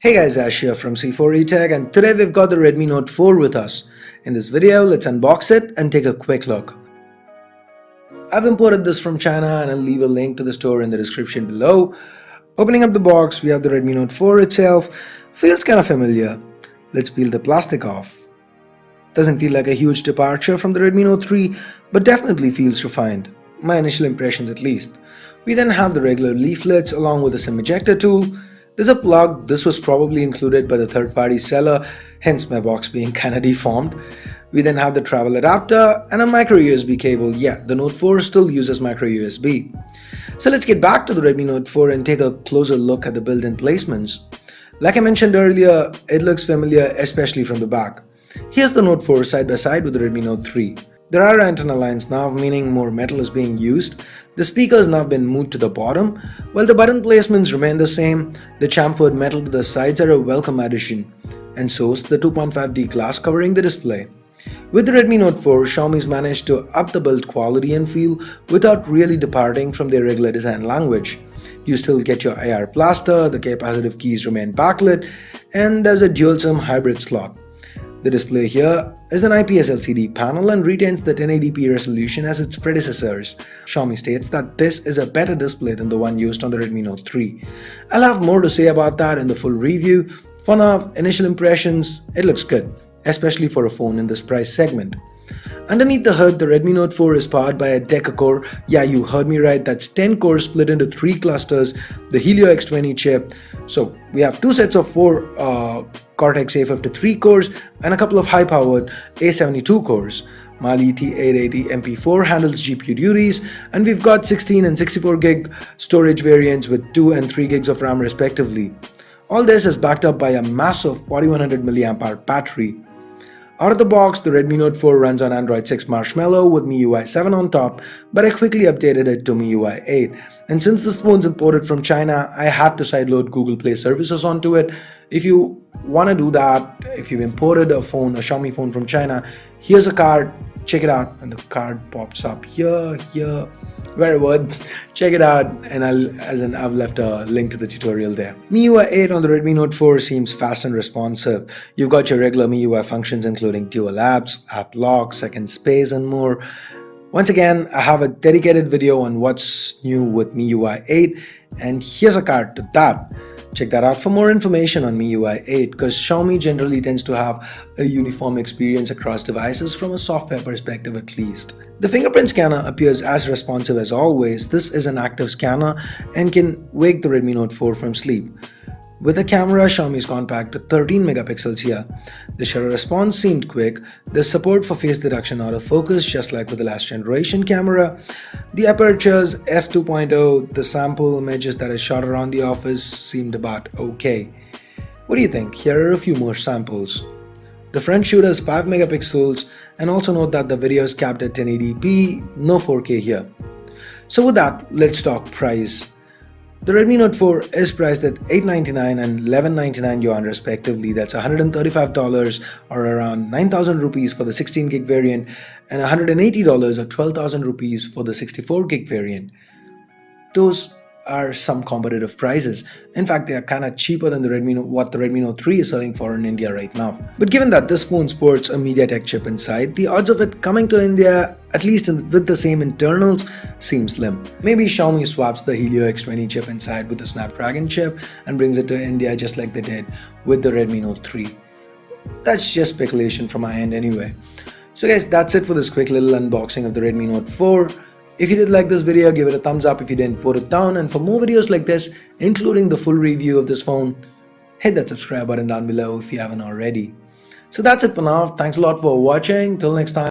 Hey guys, Ash here from C4eTech, and today we've got the Redmi Note 4 with us. In this video, let's unbox it and take a quick look. I've imported this from China and I'll leave a link to the store in the description below. Opening up the box, we have the Redmi Note 4 itself. Feels kind of familiar. Let's peel the plastic off. Doesn't feel like a huge departure from the Redmi Note 3, but definitely feels refined. My initial impressions at least. We then have the regular leaflets along with a SIM ejector tool. There's a plug. This was probably included by the third-party seller, hence my box being kinda deformed. We then have the travel adapter and a micro USB cable. Yeah, the Note 4 still uses micro USB. So let's get back to the Redmi Note 4 and take a closer look at the built-in placements. Like I mentioned earlier, it looks familiar, especially from the back. Here's the Note 4 side by side with the Redmi Note 3. There are antenna lines now, meaning more metal is being used. The speakers now been moved to the bottom. While the button placements remain the same, the chamfered metal to the sides are a welcome addition. And so is the 2.5D glass covering the display. With the Redmi Note 4, Xiaomi's managed to up the build quality and feel without really departing from their regular design language. You still get your IR plaster, the capacitive keys remain backlit, and there's a dual SIM hybrid slot. The display here is an IPS LCD panel and retains the 1080p resolution as its predecessors. Xiaomi states that this is a better display than the one used on the Redmi Note 3. I'll have more to say about that in the full review. For now, initial impressions, it looks good, especially for a phone in this price segment. Underneath the hood, the Redmi Note 4 is powered by a deca-core. Yeah, you heard me right, that's 10 cores split into 3 clusters, the Helio X20 chip. So we have 2 sets of 4 Cortex A53 cores and a couple of high-powered A72 cores. Mali T880 MP4 handles GPU duties, and we've got 16 and 64 gig storage variants with 2 and 3 gigs of RAM respectively. All this is backed up by a massive 4100 mAh battery. Out of the box, the Redmi Note 4 runs on Android 6 Marshmallow with MIUI 7 on top, but I quickly updated it to MIUI 8. And since this phone's imported from China, I had to sideload Google Play services onto it. If you want to do that, if you've imported a Xiaomi phone from China, here's a card, check it out, and the card pops up here, wherever. Check it out, and I've left a link to the tutorial there. MIUI 8 on the Redmi Note 4 seems fast and responsive. You've got your regular MIUI functions including dual apps, app lock, second space, and more. Once again, I have a dedicated video on what's new with MIUI 8, and here's a card to that. Check that out for more information on MIUI 8, because Xiaomi generally tends to have a uniform experience across devices from a software perspective at least. The fingerprint scanner appears as responsive as always. This is an active scanner and can wake the Redmi Note 4 from sleep. With the camera, Xiaomi's gone back to 13 megapixels here. The shutter response seemed quick. There's support for face detection out of focus, just like with the last generation camera. The apertures f2.0, the sample images that I shot around the office seemed about okay. What do you think? Here are a few more samples. The front shooter is 5 megapixels, and also note that the video is capped at 1080p, no 4K here. So with that, let's talk price. The Redmi Note 4 is priced at $899 and $1199 yuan respectively. That's $135 or around 9,000 rupees for the 16 gig variant and $180 or 12,000 rupees for the 64 gig variant. Those are some competitive prices. In fact, they are kind of cheaper than what the Redmi Note 3 is selling for in India right now. But given that this phone sports a MediaTek chip inside, the odds of it coming to India, at least with the same internals, seem slim. Maybe Xiaomi swaps the Helio X20 chip inside with the Snapdragon chip and brings it to India just like they did with the Redmi Note 3. That's just speculation from my end anyway. So guys, that's it for this quick little unboxing of the Redmi Note 4. If you did like this video, give it a thumbs up. If you didn't, vote it down. And for more videos like this, including the full review of this phone, hit that subscribe button down below if you haven't already. So that's it for now. Thanks a lot for watching. Till next time.